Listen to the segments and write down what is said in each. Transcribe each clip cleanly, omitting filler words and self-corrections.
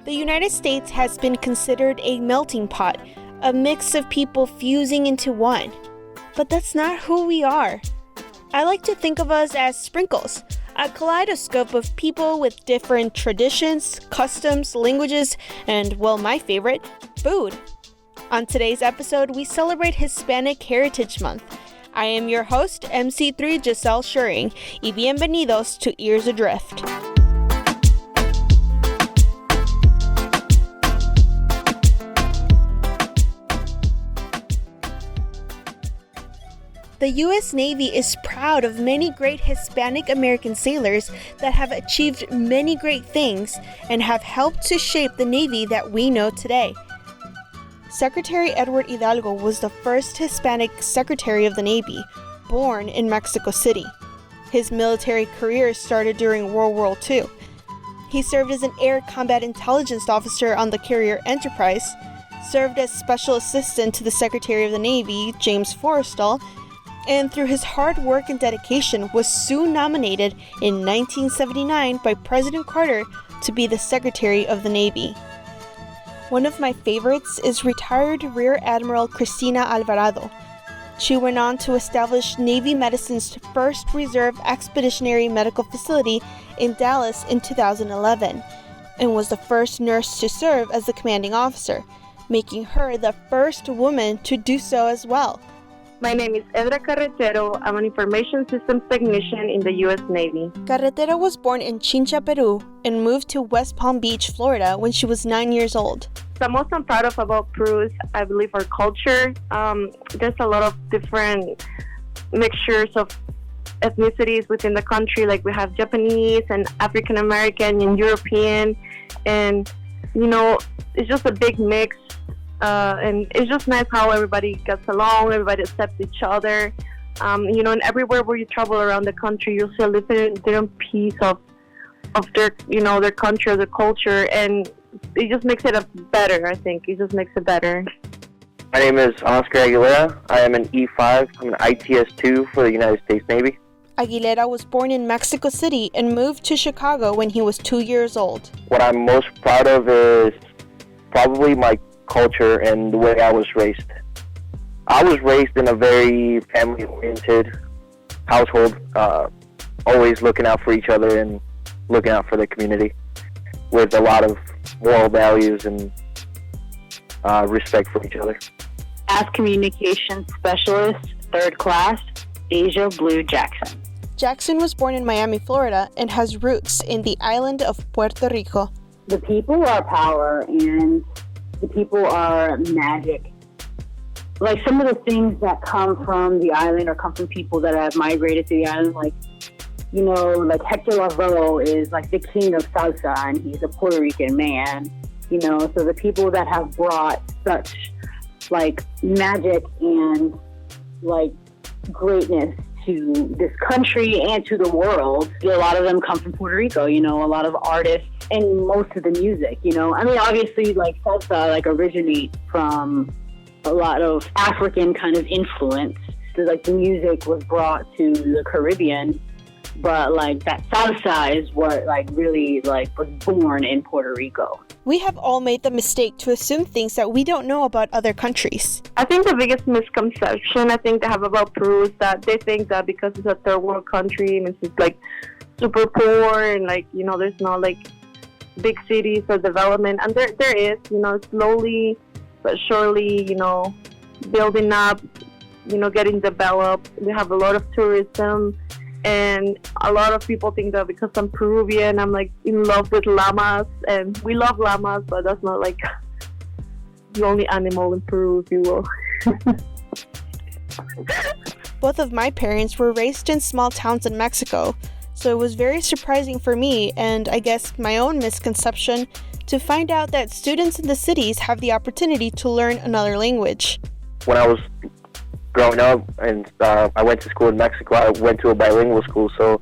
The United States has been considered a melting pot, a mix of people fusing into one. But that's not who we are. I like to think of us as sprinkles, a kaleidoscope of people with different traditions, customs, languages, and, well, my favorite, food. On today's episode, we celebrate Hispanic Heritage Month. I am your host, MC3 Giselle Schuring, y bienvenidos to Ears Adrift. The U.S. Navy is proud of many great Hispanic American sailors that have achieved many great things and have helped to shape the Navy that we know today. Secretary Edward Hidalgo was the first Hispanic Secretary of the Navy, born in Mexico City. His military career started during World War II. He served as an Air Combat Intelligence Officer on the carrier Enterprise, served as Special Assistant to the Secretary of the Navy, James Forrestal, and through his hard work and dedication was soon nominated in 1979 by President Carter to be the Secretary of the Navy. One of my favorites is retired Rear Admiral Cristina Alvarado. She went on to establish Navy Medicine's first reserve expeditionary medical facility in Dallas in 2011, and was the first nurse to serve as the commanding officer, making her the first woman to do so as well. My name is Edra Carretero. I'm an information systems technician in the U.S. Navy. Carretero was born in Chincha, Peru, and moved to West Palm Beach, Florida when she was 9 years old. The most I'm proud of about Peru is, I believe, our culture. There's a lot of different mixtures of ethnicities within the country. Like we have Japanese and African American and European, and it's just a big mix. And it's just nice how everybody gets along, everybody accepts each other. And everywhere where you travel around the country, you'll see a different piece of their, their country or their culture, and it just makes it better, I think. It just makes it better. My name is Oscar Aguilera. I am an E5. I'm an ITS-2 for the United States Navy. Aguilera was born in Mexico City and moved to Chicago when he was 2 years old. What I'm most proud of is probably my culture and the way I was raised. I was raised in a very family-oriented household, always looking out for each other and looking out for the community, with a lot of moral values and respect for each other. As Communications Specialist, 3rd class, Asia Blue Jackson. Jackson was born in Miami, Florida, and has roots in the island of Puerto Rico. The people are power, and the people are magic. Like some of the things that come from the island or come from people that have migrated to the island, like Hector Lavoe is like the king of salsa, and he's a Puerto Rican man, so the people that have brought such like magic and like greatness to this country and to the world, a lot of them come from Puerto Rico, a lot of artists and most of the music, obviously like salsa like originates from a lot of African kind of influence. So like the music was brought to the Caribbean, but like that salsa is what like really like was born in Puerto Rico. We have all made the mistake to assume things that we don't know about other countries. I think the biggest misconception I think they have about Peru is that they think that because it's a third world country and it's like super poor and like, there's no like big cities or development. And there is, slowly but surely, building up, getting developed. We have a lot of tourism. And a lot of people think that because I'm Peruvian, I'm like in love with llamas, and we love llamas, but that's not like the only animal in Peru, if you will. Both of my parents were raised in small towns in Mexico, so it was very surprising for me, and I guess my own misconception, to find out that students in the cities have the opportunity to learn another language. When I was growing up and I went to school in Mexico, I went to a bilingual school, so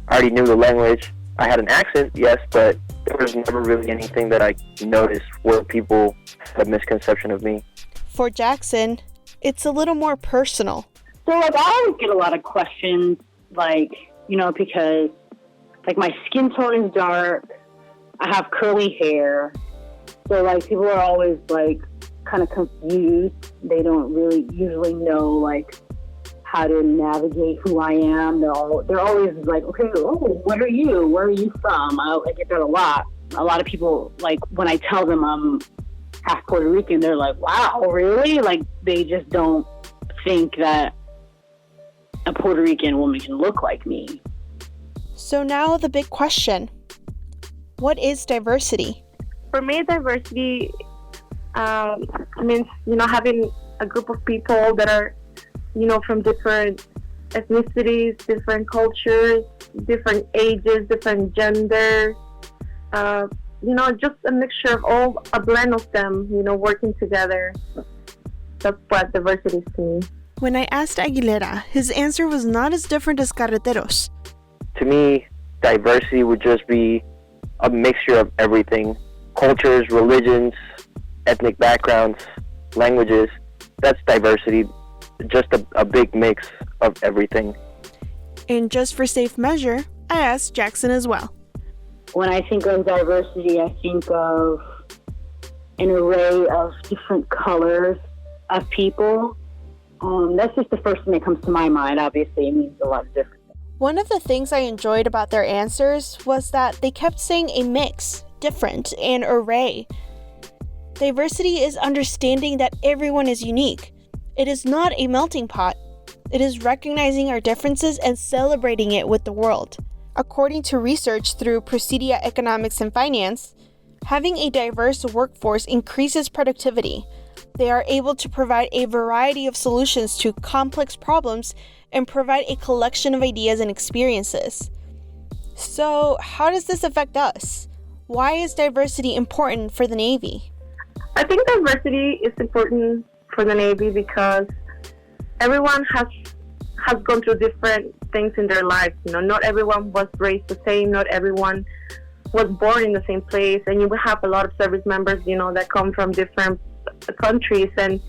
I already knew the language. I had an accent, yes, but there was never really anything that I noticed where people had a misconception of me. For Jackson, it's a little more personal. So like I always get a lot of questions, like, because like my skin tone is dark, I have curly hair. So, like, people are always, like, kind of confused. They don't really usually know, like, how to navigate who I am. They're always like, okay, what are you? Where are you from? I get that a lot. A lot of people, like, when I tell them I'm half Puerto Rican, they're like, wow, really? Like, they just don't think that a Puerto Rican woman can look like me. So now the big question. What is diversity? For me, diversity means, having a group of people that are, from different ethnicities, different cultures, different ages, different genders, just a mixture of all, a blend of them, working together. That's what diversity is to me. When I asked Aguilera, his answer was not as different as Carretero's. To me, diversity would just be a mixture of everything. Cultures, religions, ethnic backgrounds, languages. That's diversity. Just a big mix of everything. And just for safe measure, I asked Jackson as well. When I think of diversity, I think of an array of different colors of people. That's just the first thing that comes to my mind. Obviously, it means a lot of different things. One of the things I enjoyed about their answers was that they kept saying a mix, different, and array. Diversity is understanding that everyone is unique. It is not a melting pot. It is recognizing our differences and celebrating it with the world. According to research through Procedia Economics and Finance, having a diverse workforce increases productivity. They are able to provide a variety of solutions to complex problems and provide a collection of ideas and experiences. So, how does this affect us? Why is diversity important for the Navy? I think diversity is important for the Navy because everyone has gone through different things in their lives. Not everyone was raised the same. Not everyone was born in the same place. And you will have a lot of service members, that come from different countries. And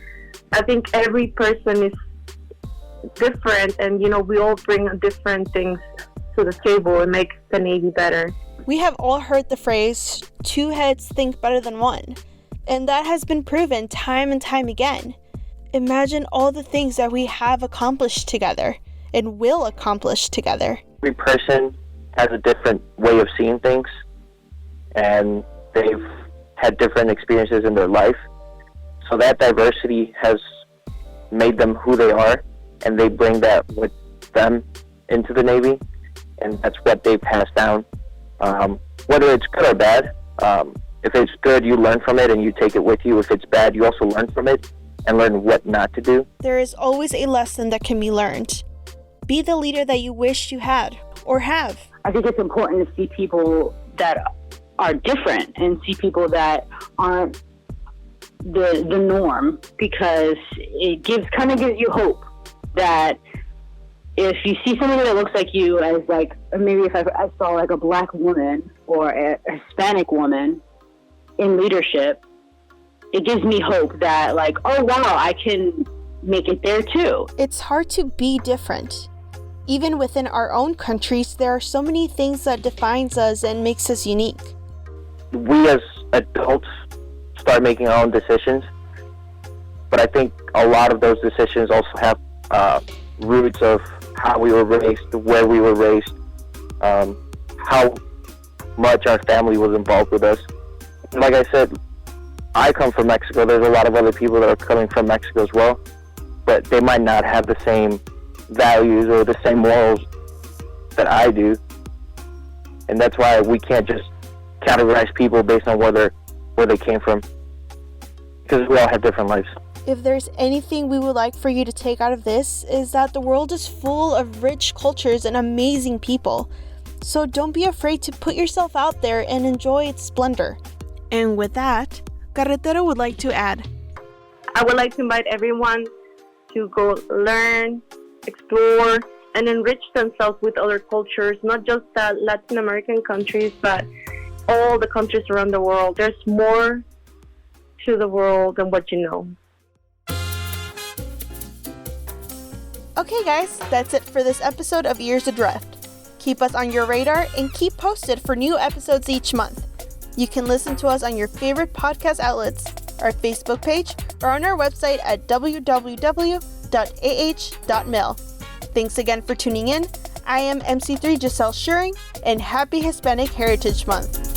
I think every person is different. And, we all bring different things to the table and make the Navy better. We have all heard the phrase, 2 heads think better than 1. And that has been proven time and time again. Imagine all the things that we have accomplished together and will accomplish together. Every person has a different way of seeing things, and they've had different experiences in their life. So that diversity has made them who they are, and they bring that with them into the Navy, and that's what they pass down. Whether it's good or bad, if it's good, you learn from it and you take it with you. If it's bad, you also learn from it and learn what not to do. There is always a lesson that can be learned. Be the leader that you wish you had or have. I think it's important to see people that are different and see people that aren't the norm, because it gives you hope that if you see somebody that looks like you, as like, maybe if I saw like a black woman or a Hispanic woman in leadership, it gives me hope that, like, oh wow, I can make it there too. It's hard to be different. Even within our own countries, there are so many things that defines us and makes us unique. We as adults start making our own decisions, but I think a lot of those decisions also have roots of how we were raised, where we were raised, how much our family was involved with us. Like I said, I come from Mexico. There's a lot of other people that are coming from Mexico as well, but they might not have the same values or the same morals that I do. And that's why we can't just categorize people based on where they came from, because we all have different lives. If there's anything we would like for you to take out of this, is that the world is full of rich cultures and amazing people. So don't be afraid to put yourself out there and enjoy its splendor. And with that, Carretero would like to add, I would like to invite everyone to go learn, explore, and enrich themselves with other cultures, not just the Latin American countries, but all the countries around the world. There's more to the world than what you know. Okay guys, that's it for this episode of Ears Adrift. Keep us on your radar and keep posted for new episodes each month. You can listen to us on your favorite podcast outlets, our Facebook page, or on our website at www.ah.mil. Thanks again for tuning in. I am MC3 Giselle Schuring, and happy Hispanic Heritage Month.